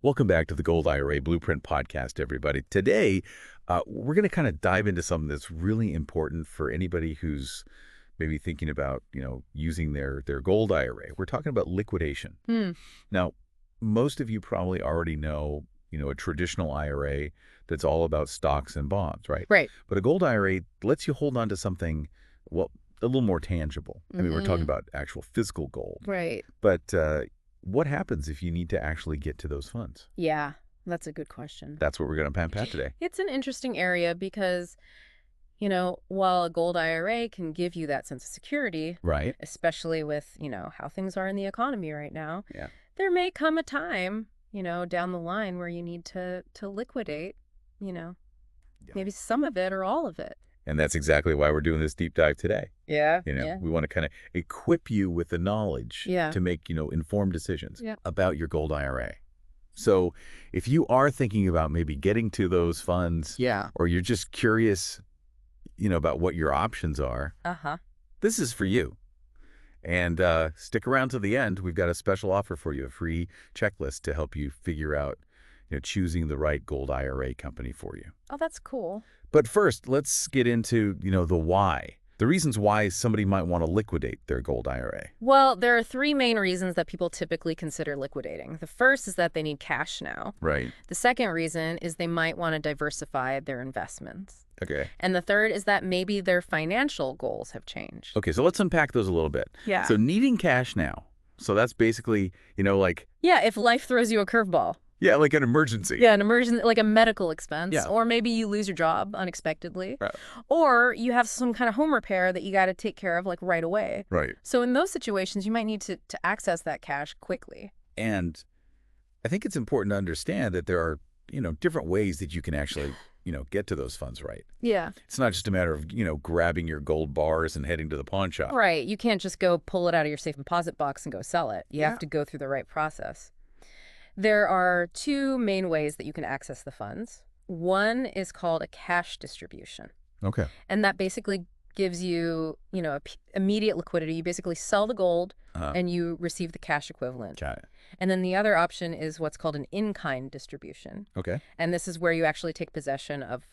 Welcome back to the Gold IRA Blueprint Podcast, everybody. Today, we're going to kind of dive into something that's really important for anybody who's maybe thinking about, using their gold IRA. We're talking about liquidation. Hmm. Now, most of you probably already know, a traditional IRA that's all about stocks and bonds, right? Right. But a gold IRA lets you hold on to something, well, a little more tangible. I mean, we're talking about actual physical gold. Right. But what happens if you need to actually get to those funds? Yeah, that's a good question. That's what we're going to unpack today. It's an interesting area because, while a gold IRA can give you that sense of security, Right. especially with, how things are in the economy right now, Yeah. there may come a time, down the line where you need to liquidate, maybe some of it or all of it. And that's exactly why we're doing this deep dive today. Yeah. We want to kind of equip you with the knowledge to make, informed decisions about your gold IRA. So if you are thinking about maybe getting to those funds, or you're just curious, about what your options are, this is for you. And stick around to the end. We've got a special offer for you, a free checklist to help you figure out, choosing the right gold IRA company for you. Oh, that's cool. But first, let's get into, the why. The reasons why somebody might want to liquidate their gold IRA. Well, there are three main reasons that people typically consider liquidating. The first is that they need cash now. Right. The second reason is they might want to diversify their investments. Okay. And the third is that maybe their financial goals have changed. Okay, so let's unpack those a little bit. Yeah. So needing cash now. So that's basically, Yeah, if life throws you a curveball. Yeah, like an emergency. Yeah, an emergency, like a medical expense. Yeah. Or maybe you lose your job unexpectedly. Right. Or you have some kind of home repair that you got to take care of like right away. Right. So in those situations, you might need to access that cash quickly. And I think it's important to understand that there are, different ways that you can actually, get to those funds, right? Yeah. It's not just a matter of, grabbing your gold bars and heading to the pawn shop. Right. You can't just go pull it out of your safe deposit box and go sell it. You have to go through the right process. There are two main ways that you can access the funds. One is called a cash distribution. Okay. And that basically gives you, immediate liquidity. You basically sell the gold and you receive the cash equivalent. Got it. And then the other option is what's called an in-kind distribution. Okay. And this is where you actually take possession of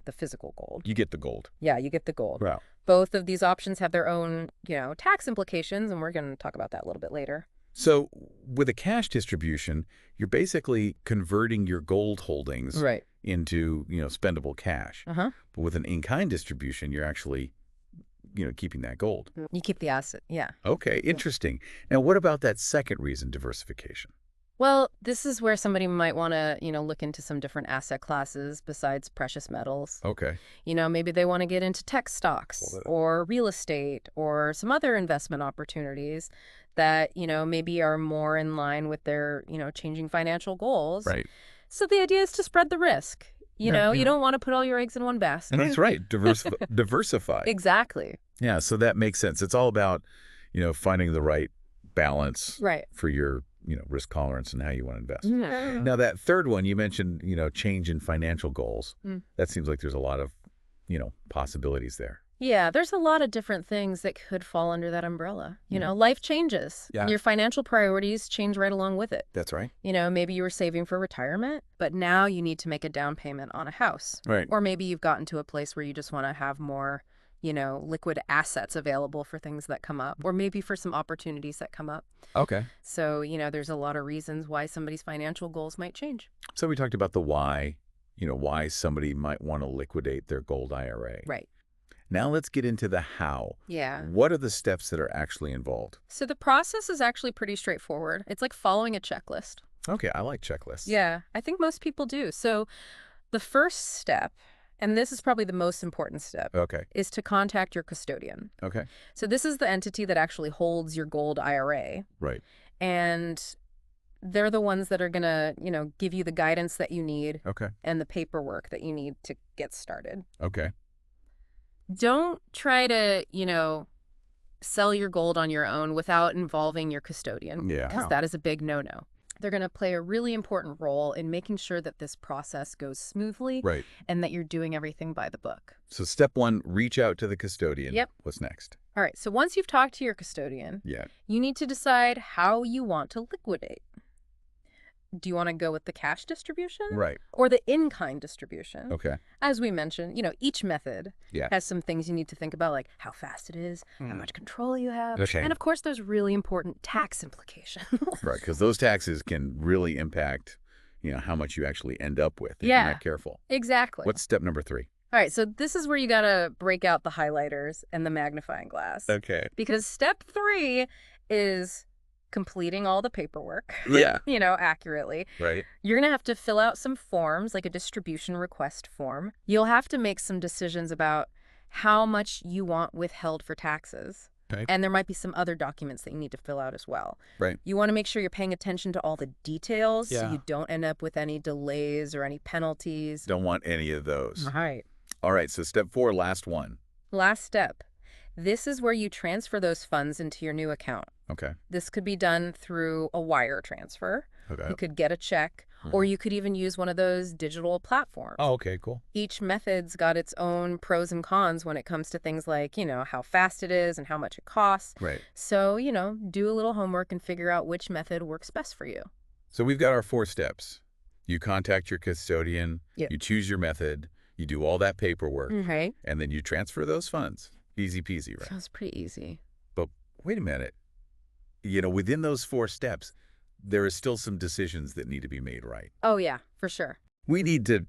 the physical gold. You get the gold. Yeah, you get the gold. Wow. Both of these options have their own, tax implications, and we're going to talk about that a little bit later. So with a cash distribution, you're basically converting your gold holdings into, spendable cash. But with an in-kind distribution, you're actually, keeping that gold. You keep the asset, yeah. Okay, interesting. Now, what about that second reason, diversification? Well, this is where somebody might want to, look into some different asset classes besides precious metals. Okay. Maybe they want to get into tech stocks or real estate or some other investment opportunities that, maybe are more in line with their, changing financial goals. Right. So the idea is to spread the risk. You don't want to put all your eggs in one basket. And that's right. Diversify. Exactly. Yeah, so that makes sense. It's all about, finding the right balance for your, risk tolerance and how you want to invest. Now, that third one, you mentioned, change in financial goals. That seems like there's a lot of, possibilities there. Yeah, there's a lot of different things that could fall under that umbrella. Life changes. Yeah. Your financial priorities change right along with it. That's right. Maybe you were saving for retirement, but now you need to make a down payment on a house. Right. Or maybe you've gotten to a place where you just want to have more, liquid assets available for things that come up, or maybe for some opportunities that come up. Okay. So, there's a lot of reasons why somebody's financial goals might change. So we talked about the why, why somebody might want to liquidate their gold IRA. Right. Now let's get into the how. Yeah. What are the steps that are actually involved? So the process is actually pretty straightforward. It's like following a checklist. Okay, I like checklists. Yeah, I think most people do. So the first step, and this is probably the most important step, is to contact your custodian. Okay. So this is the entity that actually holds your gold IRA. Right. And they're the ones that are going to, give you the guidance that you need and the paperwork that you need to get started. Okay. Don't try to, sell your gold on your own without involving your custodian. Yeah. Because that is a big no-no. They're going to play a really important role in making sure that this process goes smoothly and that you're doing everything by the book. So step one, reach out to the custodian. Yep. What's next? All right. So once you've talked to your custodian, you need to decide how you want to liquidate. do you want to go with the cash distribution? Right. Or the in-kind distribution? Okay. As we mentioned, each method has some things you need to think about, like how fast it is, how much control you have. Okay. And of course, there's really important tax implications. Right, because those taxes can really impact, how much you actually end up with if you're not careful. Exactly. What's step number 3? All right, so this is where you got to break out the highlighters and the magnifying glass. Okay. Because step 3 is completing all the paperwork, Yeah. accurately. Right. You're going to have to fill out some forms, like a distribution request form. You'll have to make some decisions about how much you want withheld for taxes. Okay. And there might be some other documents that you need to fill out as well. Right. You want to make sure you're paying attention to all the details so Yeah. you don't end up with any delays or any penalties. Don't want any of those. Right. All right, so step 4, last one. Last step. This is where you transfer those funds into your new account. Okay. This could be done through a wire transfer. Okay. You could get a check, or you could even use one of those digital platforms. Oh, okay, cool. Each method's got its own pros and cons when it comes to things like, how fast it is and how much it costs. Right. So, do a little homework and figure out which method works best for you. So we've got our 4 steps. You contact your custodian, you choose your method, you do all that paperwork, Right. and then you transfer those funds. Easy peasy, right? Sounds pretty easy. But wait a minute. Within those 4 steps, there are still some decisions that need to be made right. Oh, yeah, for sure. We need to,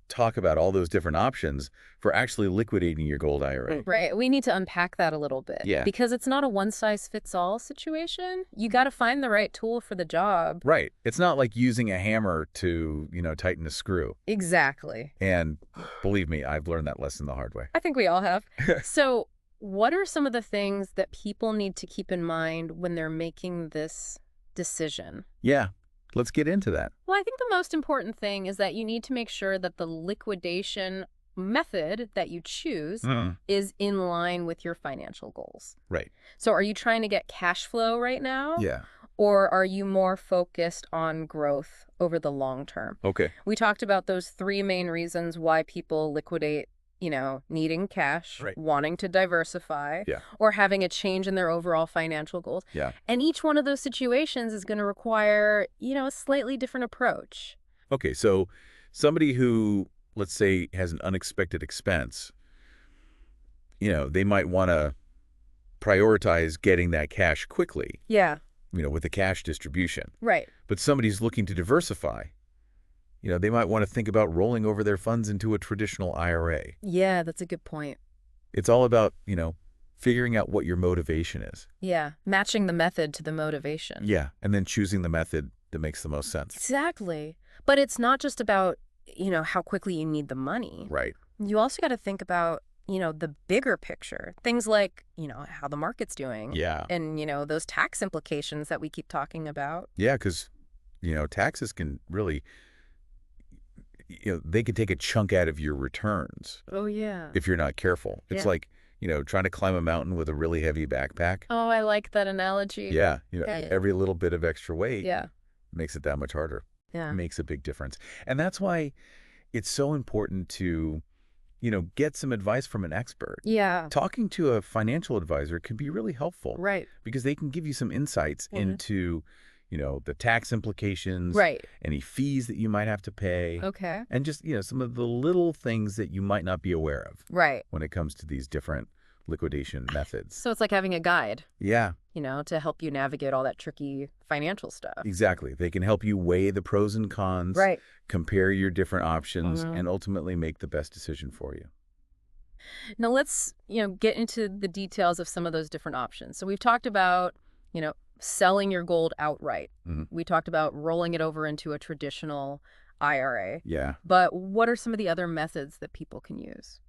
talk about all those different options for actually liquidating your gold IRA. Right. We need to unpack that a little bit. Yeah. Because it's not a one-size-fits-all situation. You got to find the right tool for the job. Right. It's not like using a hammer to, tighten a screw. Exactly. And believe me, I've learned that lesson the hard way. I think we all have. So what are some of the things that people need to keep in mind when they're making this decision? Yeah. Let's get into that. Well, I think the most important thing is that you need to make sure that the liquidation method that you choose is in line with your financial goals. Right. So are you trying to get cash flow right now? Yeah. Or are you more focused on growth over the long term? Okay. We talked about those 3 main reasons why people liquidate, needing cash, right, wanting to diversify, or having a change in their overall financial goals. Yeah. And each one of those situations is going to require, a slightly different approach. Okay, so somebody who, let's say, has an unexpected expense, they might want to prioritize getting that cash quickly. Yeah. With the cash distribution. Right. But somebody's looking to diversify. They might want to think about rolling over their funds into a traditional IRA. Yeah, that's a good point. It's all about, figuring out what your motivation is. Yeah, matching the method to the motivation. Yeah, and then choosing the method that makes the most sense. Exactly. But it's not just about, how quickly you need the money. Right. You also got to think about, the bigger picture. Things like, how the market's doing. Yeah. And, those tax implications that we keep talking about. Yeah, because, taxes can really... they could take a chunk out of your returns. Oh, yeah. If you're not careful. It's like, trying to climb a mountain with a really heavy backpack. Oh, I like that analogy. Yeah. Every little bit of extra weight makes it that much harder. Yeah. It makes a big difference. And that's why it's so important to, get some advice from an expert. Yeah. Talking to a financial advisor can be really helpful. Right. Because they can give you some insights into... the tax implications, right, any fees that you might have to pay. Okay. And just, some of the little things that you might not be aware of. Right. When it comes to these different liquidation methods. So it's like having a guide. Yeah. To help you navigate all that tricky financial stuff. Exactly. They can help you weigh the pros and cons, right, compare your different options, and ultimately make the best decision for you. Now let's, get into the details of some of those different options. So we've talked about, selling your gold outright. We talked about rolling it over into a traditional IRA. Yeah. But what are some of the other methods that people can use?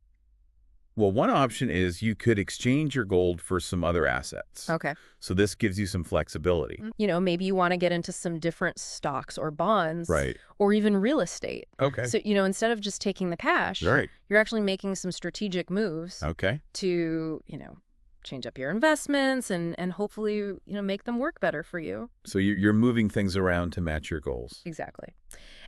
Well, one option is you could exchange your gold for some other assets. Okay. So this gives you some flexibility. Maybe you want to get into some different stocks or bonds. Right. Or even real estate. Okay. So, instead of just taking the cash, right, you're actually making some strategic moves. Okay. To, change up your investments and hopefully, make them work better for you. So you're moving things around to match your goals. Exactly.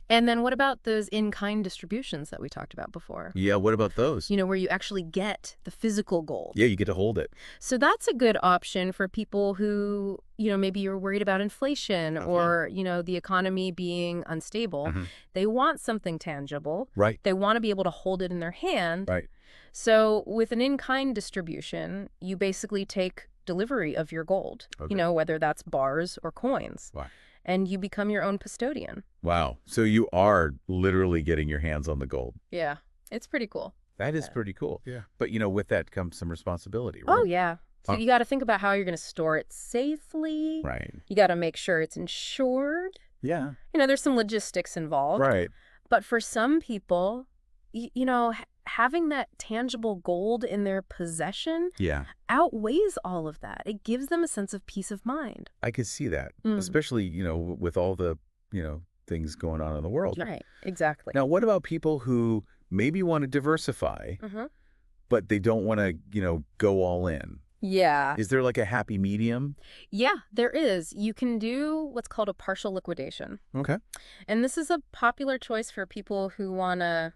And then what about those in-kind distributions that we talked about before? Yeah, what about those? Where you actually get the physical gold. Yeah, you get to hold it. So that's a good option for people who, maybe you're worried about inflation or, the economy being unstable. They want something tangible. Right. They want to be able to hold it in their hand. Right. So with an in-kind distribution, you basically take delivery of your gold, whether that's bars or coins. Wow. And you become your own custodian. Wow. So you are literally getting your hands on the gold. Yeah. It's pretty cool. That is pretty cool. Yeah. But, with that comes some responsibility, right? Oh, yeah. So you got to think about how you're going to store it safely. Right. You got to make sure it's insured. Yeah. There's some logistics involved. Right. But for some people, having that tangible gold in their possession outweighs all of that. It gives them a sense of peace of mind. I could see that, especially, with all the, things going on in the world. Right, exactly. Now, what about people who maybe want to diversify, but they don't want to, go all in? Yeah. Is there like a happy medium? Yeah, there is. You can do what's called a partial liquidation. Okay. And this is a popular choice for people who want to,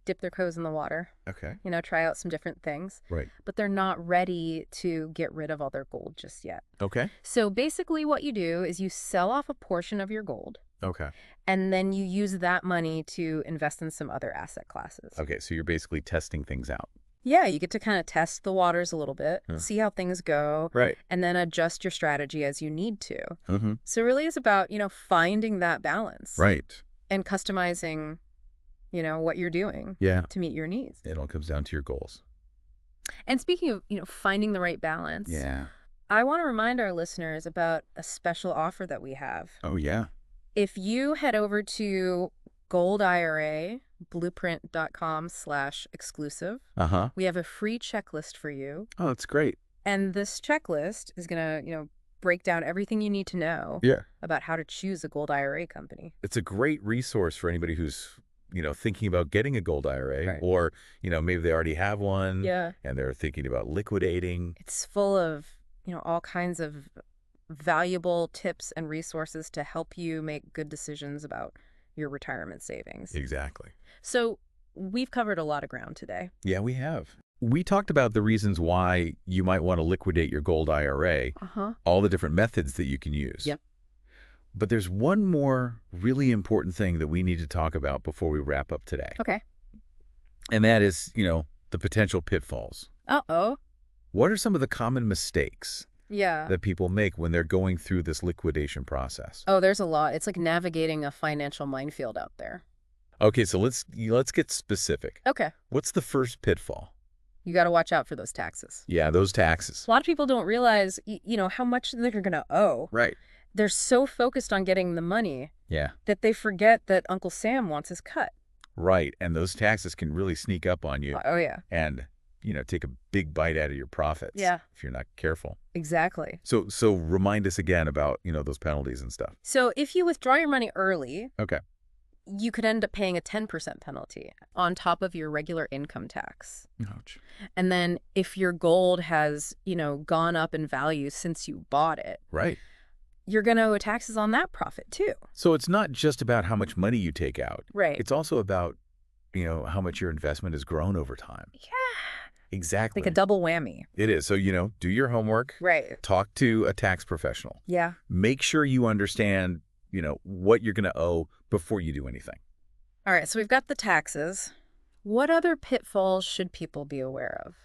dip their toes in the water. Okay. Try out some different things. Right. But they're not ready to get rid of all their gold just yet. Okay. So basically what you do is you sell off a portion of your gold. Okay. And then you use that money to invest in some other asset classes. Okay, so you're basically testing things out. Yeah, you get to kind of test the waters a little bit, see how things go, right, and then adjust your strategy as you need to. So really it's about, finding that balance. Right. And customizing, what you're doing to meet your needs. It all comes down to your goals. And speaking of, finding the right balance, I want to remind our listeners about a special offer that we have. Oh, yeah. If you head over to Gold IRA, blueprint.com/exclusive. We have a free checklist for you. Oh, that's great. And this checklist is going to, break down everything you need to know about how to choose a gold IRA company. It's a great resource for anybody who's, thinking about getting a gold IRA or, maybe they already have one and they're thinking about liquidating. It's full of, all kinds of valuable tips and resources to help you make good decisions about your retirement savings. Exactly. So we've covered a lot of ground today. Yeah, we have. We talked about the reasons why you might want to liquidate your gold IRA, all the different methods that you can use. Yep. But there's one more really important thing that we need to talk about before we wrap up today. Okay. And that is, the potential pitfalls. Uh-oh. What are some of the common mistakes yeah. that people make when they're going through this liquidation process? Oh, there's a lot. It's like navigating a financial minefield out there. Okay, so let's get specific. Okay. What's the first pitfall? You got to watch out for those taxes. Yeah, those taxes. A lot of people don't realize, how much they're going to owe. Right. They're so focused on getting the money that they forget that Uncle Sam wants his cut. Right, and those taxes can really sneak up on you. Oh, yeah. And, take a big bite out of your profits if you're not careful. Exactly. So remind us again about, those penalties and stuff. So if you withdraw your money early, okay, you could end up paying a 10% penalty on top of your regular income tax. Ouch. And then if your gold has, gone up in value since you bought it, right, you're going to owe taxes on that profit too. So it's not just about how much money you take out. Right. It's also about, how much your investment has grown over time. Yeah. Exactly. Like a double whammy. It is. So, do your homework. Right. Talk to a tax professional. Yeah. Make sure you understand, what you're going to owe before you do anything. All right. So we've got the taxes. What other pitfalls should people be aware of?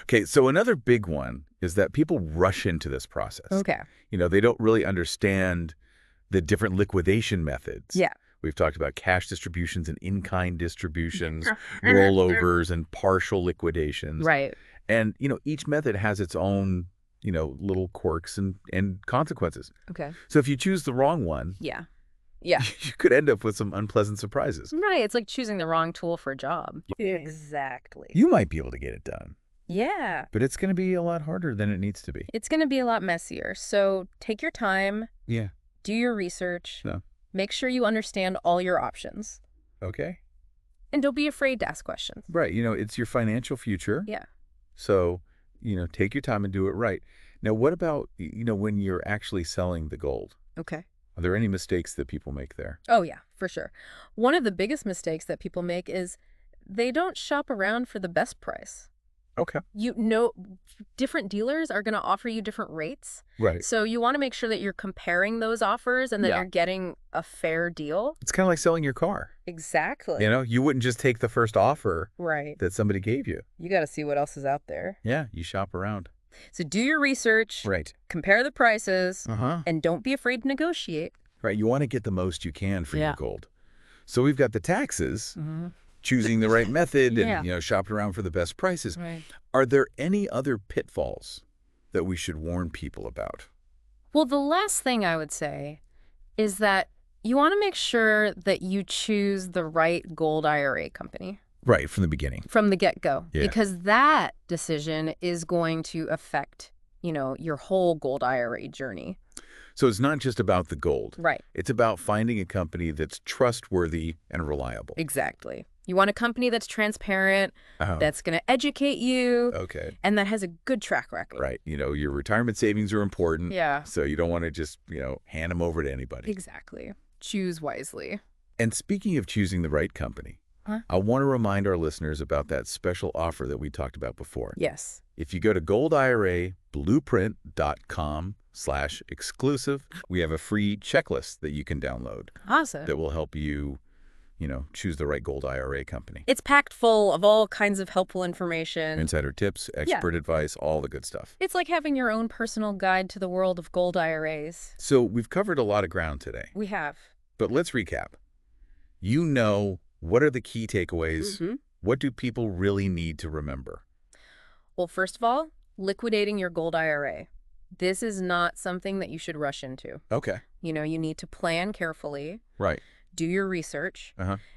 Okay. So another big one is that people rush into this process. Okay. They don't really understand the different liquidation methods. Yeah. We've talked about cash distributions and in-kind distributions, rollovers and partial liquidations. Right. And, each method has its own, little quirks and consequences. Okay. So if you choose the wrong one, yeah, you could end up with some unpleasant surprises. Right. It's like choosing the wrong tool for a job. Exactly. You might be able to get it done. Yeah. But it's going to be a lot harder than it needs to be. It's going to be a lot messier. So take your time. Yeah. Do your research. No. Make sure you understand all your options. Okay. And don't be afraid to ask questions. Right. It's your financial future. Yeah. So take your time and do it right. Now, what about, when you're actually selling the gold? Okay. Are there any mistakes that people make there? Oh, yeah, for sure. One of the biggest mistakes that people make is they don't shop around for the best price. Okay. Different dealers are going to offer you different rates. Right. So you want to make sure that you're comparing those offers and that you're getting a fair deal. It's kind of like selling your car. Exactly. You wouldn't just take the first offer right. that somebody gave you. You got to see what else is out there. Yeah, you shop around. So do your research. Right. Compare the prices. Uh-huh. And don't be afraid to negotiate. Right. You want to get the most you can for your gold. So we've got the taxes. Choosing the right method and, shopping around for the best prices. Right. Are there any other pitfalls that we should warn people about? Well, the last thing I would say is that you want to make sure that you choose the right gold IRA company. Right, from the beginning. From the get-go. Yeah. Because that decision is going to affect, your whole gold IRA journey. So it's not just about the gold. Right. It's about finding a company that's trustworthy and reliable. Exactly. You want a company that's transparent, that's going to educate you, and that has a good track record. Right. Your retirement savings are important. Yeah. So you don't want to just, hand them over to anybody. Exactly. Choose wisely. And speaking of choosing the right company, I want to remind our listeners about that special offer that we talked about before. Yes. If you go to goldirablueprint.com/exclusive, we have a free checklist that you can download. Awesome. That will help you, choose the right gold IRA company. It's packed full of all kinds of helpful information. Insider tips, expert advice, all the good stuff. It's like having your own personal guide to the world of gold IRAs. So we've covered a lot of ground today. We have. But let's recap. What are the key takeaways? What do people really need to remember? Well, first of all, liquidating your gold IRA. This is not something that you should rush into. Okay. You need to plan carefully. Right. Do your research.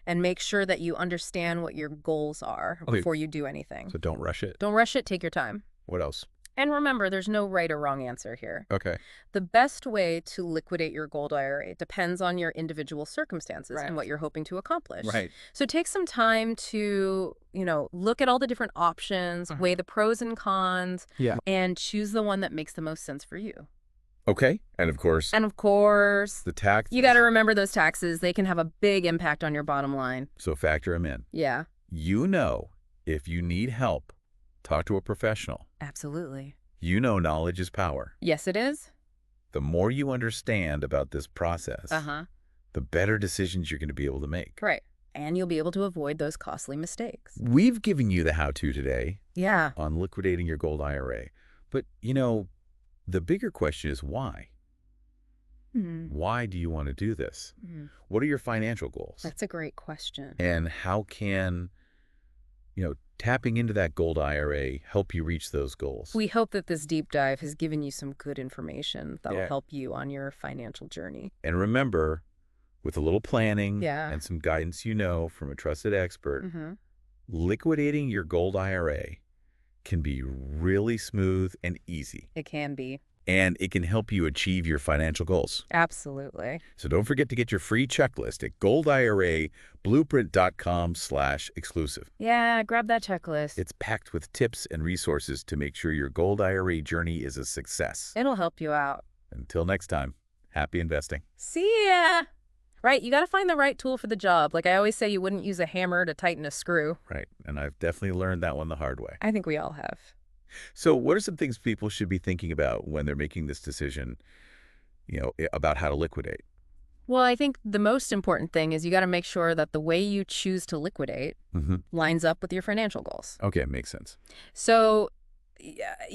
And make sure that you understand what your goals are before you do anything. So don't rush it. Don't rush it. Take your time. What else? And remember, there's no right or wrong answer here. Okay. The best way to liquidate your gold IRA depends on your individual circumstances and what you're hoping to accomplish. Right. So take some time to, look at all the different options, weigh the pros and cons, and choose the one that makes the most sense for you. Okay. And of course, the tax. You got to remember those taxes. They can have a big impact on your bottom line. So factor them in. Yeah. If you need help, talk to a professional. Absolutely. Knowledge is power. Yes, it is. The more you understand about this process, the better decisions you're going to be able to make. Right. And you'll be able to avoid those costly mistakes. We've given you the how-to today. Yeah. On liquidating your gold IRA. But, the bigger question is why? Why do you want to do this? What are your financial goals? That's a great question. And how can, tapping into that gold IRA help you reach those goals? We hope that this deep dive has given you some good information that will help you on your financial journey. And remember, with a little planning and some guidance from a trusted expert, liquidating your gold IRA can be really smooth and easy. It can be. And it can help you achieve your financial goals. Absolutely. So don't forget to get your free checklist at goldirablueprint.com/exclusive. Yeah, grab that checklist. It's packed with tips and resources to make sure your gold IRA journey is a success. It'll help you out. Until next time, happy investing. See ya. Right, you got to find the right tool for the job. Like I always say, you wouldn't use a hammer to tighten a screw. Right, and I've definitely learned that one the hard way. I think we all have. So what are some things people should be thinking about when they're making this decision, about how to liquidate? Well, I think the most important thing is you got to make sure that the way you choose to liquidate lines up with your financial goals. Okay, makes sense. So,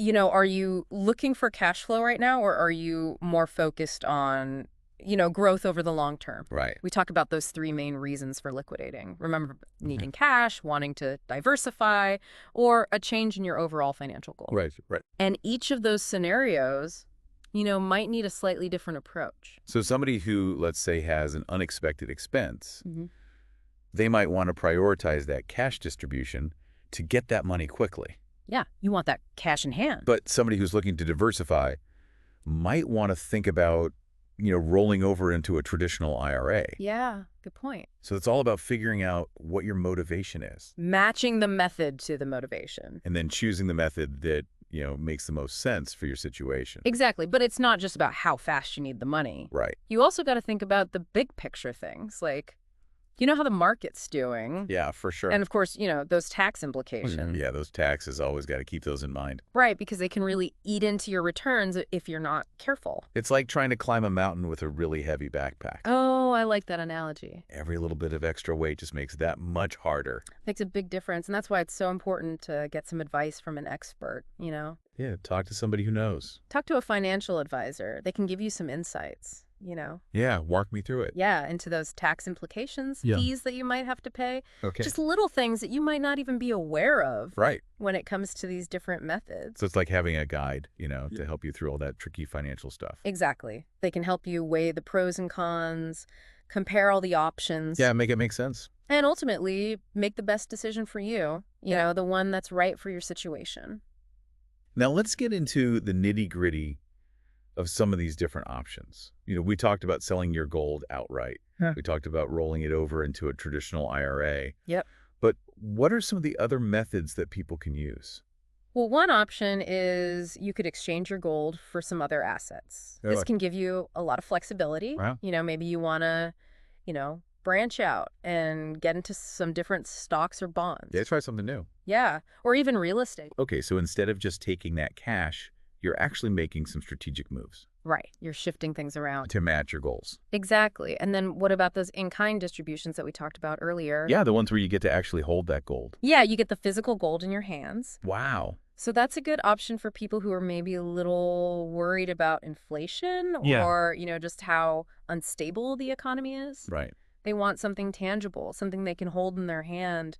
are you looking for cash flow right now, or are you more focused on growth over the long term? Right. We talk about those three main reasons for liquidating. Remember, needing cash, wanting to diversify, or a change in your overall financial goal. Right. And each of those scenarios, might need a slightly different approach. So somebody who, let's say, has an unexpected expense, they might want to prioritize that cash distribution to get that money quickly. Yeah, you want that cash in hand. But somebody who's looking to diversify might want to think about rolling over into a traditional IRA. Yeah, good point. So it's all about figuring out what your motivation is. Matching the method to the motivation. And then choosing the method that makes the most sense for your situation. Exactly. But it's not just about how fast you need the money. Right. You also got to think about the big picture things, like, how the market's doing. Yeah, for sure. And of course, those tax implications. Yeah, those taxes, always got to keep those in mind. Right, because they can really eat into your returns if you're not careful. It's like trying to climb a mountain with a really heavy backpack. Oh, I like that analogy. Every little bit of extra weight just makes that much harder. Makes a big difference, and that's why it's so important to get some advice from an expert, Yeah, talk to somebody who knows. Talk to a financial advisor. They can give you some insights. Yeah, walk me through it. Yeah, into those tax implications, fees that you might have to pay. Okay. Just little things that you might not even be aware of. Right. When it comes to these different methods. So it's like having a guide, to help you through all that tricky financial stuff. Exactly. They can help you weigh the pros and cons, compare all the options. Yeah, make it make sense. And ultimately, make the best decision for you, the one that's right for your situation. Now let's get into the nitty-gritty of some of these different options. We talked about selling your gold outright. Huh. We talked about rolling it over into a traditional IRA. Yep. But what are some of the other methods that people can use? Well, one option is you could exchange your gold for some other assets. This can give you a lot of flexibility. Wow. Maybe you want to, branch out and get into some different stocks or bonds. Yeah, try something new. Yeah, or even real estate. Okay, so instead of just taking that cash, you're actually making some strategic moves. Right. You're shifting things around. To match your goals. Exactly. And then what about those in-kind distributions that we talked about earlier? Yeah, the ones where you get to actually hold that gold. Yeah, you get the physical gold in your hands. Wow. So that's a good option for people who are maybe a little worried about inflation or, just how unstable the economy is. Right. They want something tangible, something they can hold in their hand,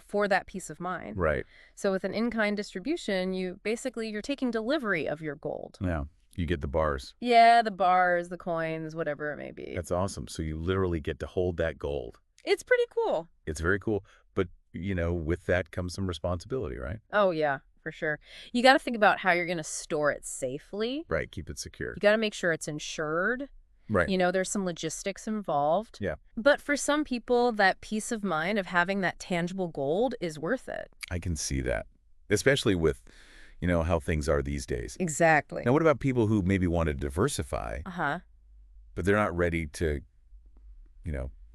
for that peace of mind. Right. So with an in-kind distribution, you're taking delivery of your gold. Yeah. You get the bars. Yeah, the bars, the coins, whatever it may be. That's awesome. So you literally get to hold that gold. It's pretty cool. It's very cool. But, with that comes some responsibility, right? Oh, yeah, for sure. You got to think about how you're going to store it safely. Right. Keep it secure. You got to make sure it's insured. Right. There's some logistics involved. Yeah. But for some people, that peace of mind of having that tangible gold is worth it. I can see that, especially with, how things are these days. Exactly. Now, what about people who maybe want to diversify, but they're not ready to,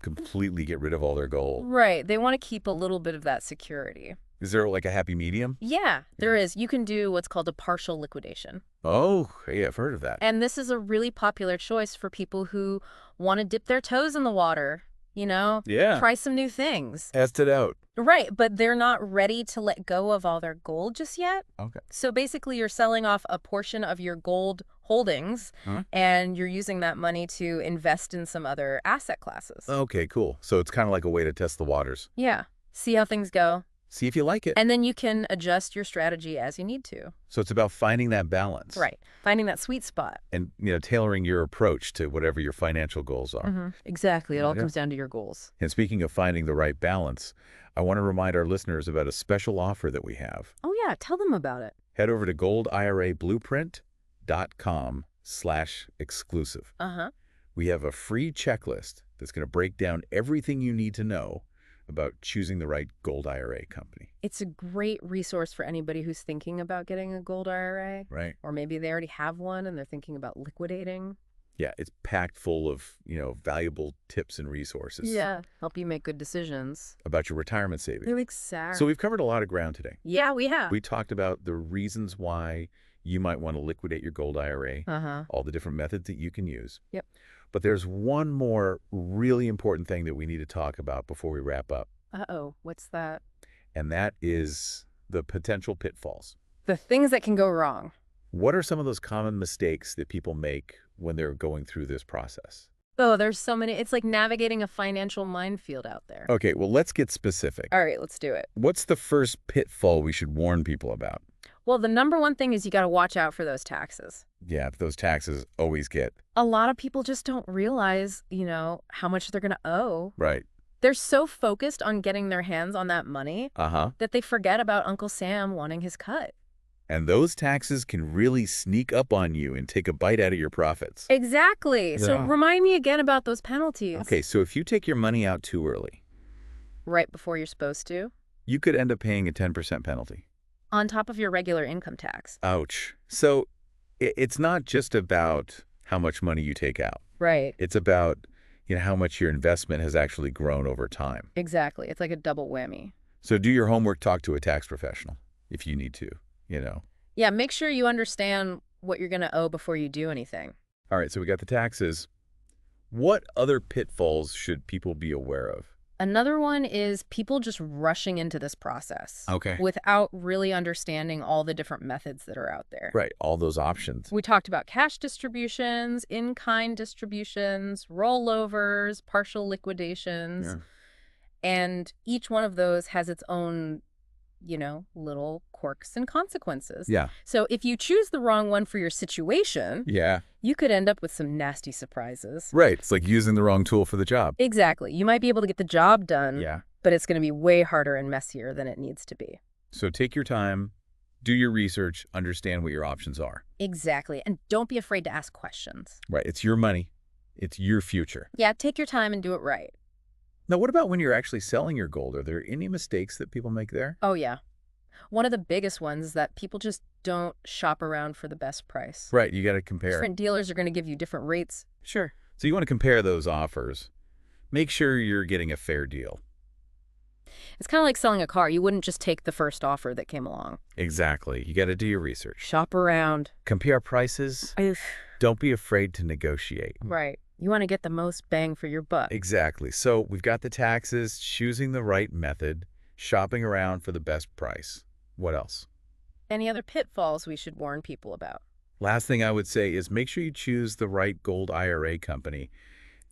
completely get rid of all their gold? Right. They want to keep a little bit of that security. Is there like a happy medium? Yeah, there is. You can do what's called a partial liquidation. Oh, yeah, I've heard of that. And this is a really popular choice for people who want to dip their toes in the water, Yeah. Try some new things. Test it out. Right, but they're not ready to let go of all their gold just yet. Okay. So basically, you're selling off a portion of your gold holdings, and you're using that money to invest in some other asset classes. Okay, cool. So it's kind of like a way to test the waters. Yeah. See how things go. See if you like it. And then you can adjust your strategy as you need to. So it's about finding that balance. Right. Finding that sweet spot. And, tailoring your approach to whatever your financial goals are. Exactly. It all comes down to your goals. And speaking of finding the right balance, I want to remind our listeners about a special offer that we have. Oh, yeah. Tell them about it. Head over to goldirablueprint.com/exclusive. We have a free checklist that's going to break down everything you need to know about choosing the right gold IRA company. It's a great resource for anybody who's thinking about getting a gold IRA. Right. Or maybe they already have one and they're thinking about liquidating. Yeah, it's packed full of, valuable tips and resources. Yeah. Help you make good decisions. About your retirement savings. Exactly. So we've covered a lot of ground today. Yeah, we have. We talked about the reasons why you might want to liquidate your gold IRA, all the different methods that you can use. Yep. But there's one more really important thing that we need to talk about before we wrap up. Uh-oh, what's that? And that is the potential pitfalls. The things that can go wrong. What are some of those common mistakes that people make when they're going through this process? Oh, there's so many. It's like navigating a financial minefield out there. Okay, well, let's get specific. All right, let's do it. What's the first pitfall we should warn people about? Well, the number one thing is you got to watch out for those taxes. Yeah, those taxes always get. A lot of people just don't realize, how much they're going to owe. Right. They're so focused on getting their hands on that money that they forget about Uncle Sam wanting his cut. And those taxes can really sneak up on you and take a bite out of your profits. Exactly. Yeah. So remind me again about those penalties. Okay, so if you take your money out too early, right before you're supposed to, you could end up paying a 10% penalty. on top of your regular income tax. Ouch. So it's not just about how much money you take out. Right. It's about, how much your investment has actually grown over time. Exactly. It's like a double whammy. So do your homework, talk to a tax professional if you need to, Yeah, make sure you understand what you're going to owe before you do anything. All right, so we got the taxes. What other pitfalls should people be aware of? Another one is people just rushing into this process. Okay. Without really understanding all the different methods that are out there. Right, all those options. We talked about cash distributions, in-kind distributions, rollovers, partial liquidations. Yeah. And each one of those has its own, little quirks and consequences. Yeah. So if you choose the wrong one for your situation, you could end up with some nasty surprises. Right. It's like using the wrong tool for the job. Exactly. You might be able to get the job done, but it's going to be way harder and messier than it needs to be. So take your time, do your research, understand what your options are. Exactly. And don't be afraid to ask questions. Right. It's your money. It's your future. Yeah, take your time and do it right. Now, what about when you're actually selling your gold? Are there any mistakes that people make there? Oh, yeah. One of the biggest ones is that people just don't shop around for the best price. Right. You got to compare. Different dealers are going to give you different rates. Sure. So you want to compare those offers. Make sure you're getting a fair deal. It's kind of like selling a car. You wouldn't just take the first offer that came along. Exactly. You got to do your research. Shop around. Compare prices. Don't be afraid to negotiate. Right. You want to get the most bang for your buck. Exactly. So we've got the taxes, choosing the right method, shopping around for the best price. What else? Any other pitfalls we should warn people about? Last thing I would say is make sure you choose the right gold IRA company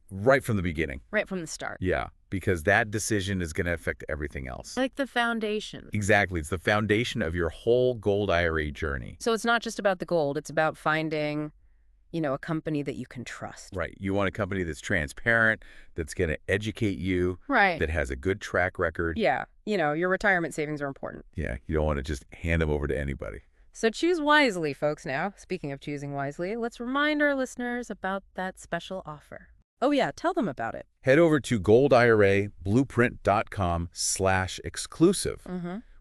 right from the beginning. Right from the start. Yeah, because that decision is going to affect everything else. Like the foundation. Exactly. It's the foundation of your whole gold IRA journey. So it's not just about the gold. It's about finding a company that you can trust. Right. You want a company that's transparent, that's going to educate you, right, that has a good track record. Yeah. Your retirement savings are important. Yeah. You don't want to just hand them over to anybody. So choose wisely, folks. Now, speaking of choosing wisely, let's remind our listeners about that special offer. Oh, yeah. Tell them about it. Head over to goldirablueprint.com/exclusive.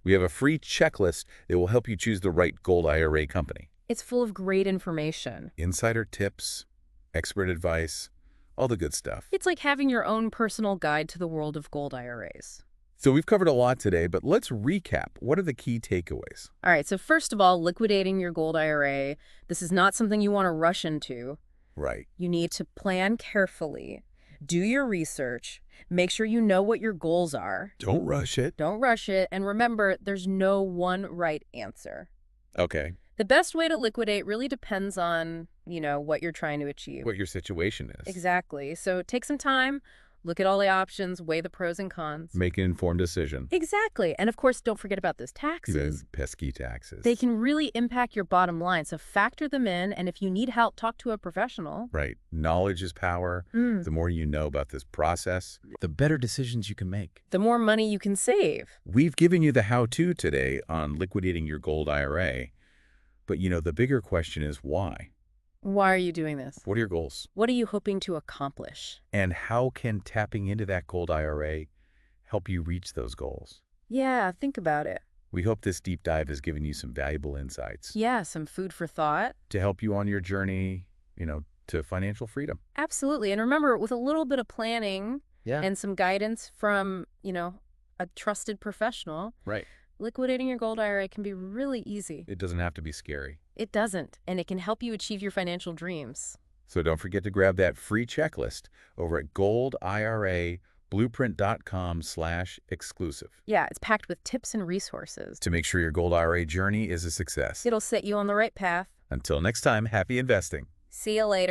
We have a free checklist that will help you choose the right gold IRA company. It's full of great information. Insider tips, expert advice, all the good stuff. It's like having your own personal guide to the world of gold IRAs. So we've covered a lot today, but let's recap. What are the key takeaways? All right. So first of all, liquidating your gold IRA. This is not something you want to rush into. Right. You need to plan carefully, do your research, make sure you know what your goals are. Don't rush it. Don't rush it. And remember, there's no one right answer. Okay. The best way to liquidate really depends on, what you're trying to achieve. What your situation is. Exactly. So take some time, look at all the options, weigh the pros and cons. Make an informed decision. Exactly. And of course, don't forget about those taxes. Those pesky taxes. They can really impact your bottom line. So factor them in. And if you need help, talk to a professional. Right. Knowledge is power. The more you know about this process, the better decisions you can make. The more money you can save. We've given you the how-to today on liquidating your gold IRA. But, the bigger question is why? Why are you doing this? What are your goals? What are you hoping to accomplish? And how can tapping into that gold IRA help you reach those goals? Yeah, think about it. We hope this deep dive has given you some valuable insights. Yeah, some food for thought. To help you on your journey, to financial freedom. Absolutely. And remember, with a little bit of planning and some guidance from, a trusted professional. Right. Liquidating your gold IRA can be really easy. It doesn't have to be scary. It doesn't, and it can help you achieve your financial dreams. So don't forget to grab that free checklist over at goldirablueprint.com/exclusive. Yeah, it's packed with tips and resources to make sure your gold IRA journey is a success. It'll set you on the right path. Until next time, happy investing. See you later.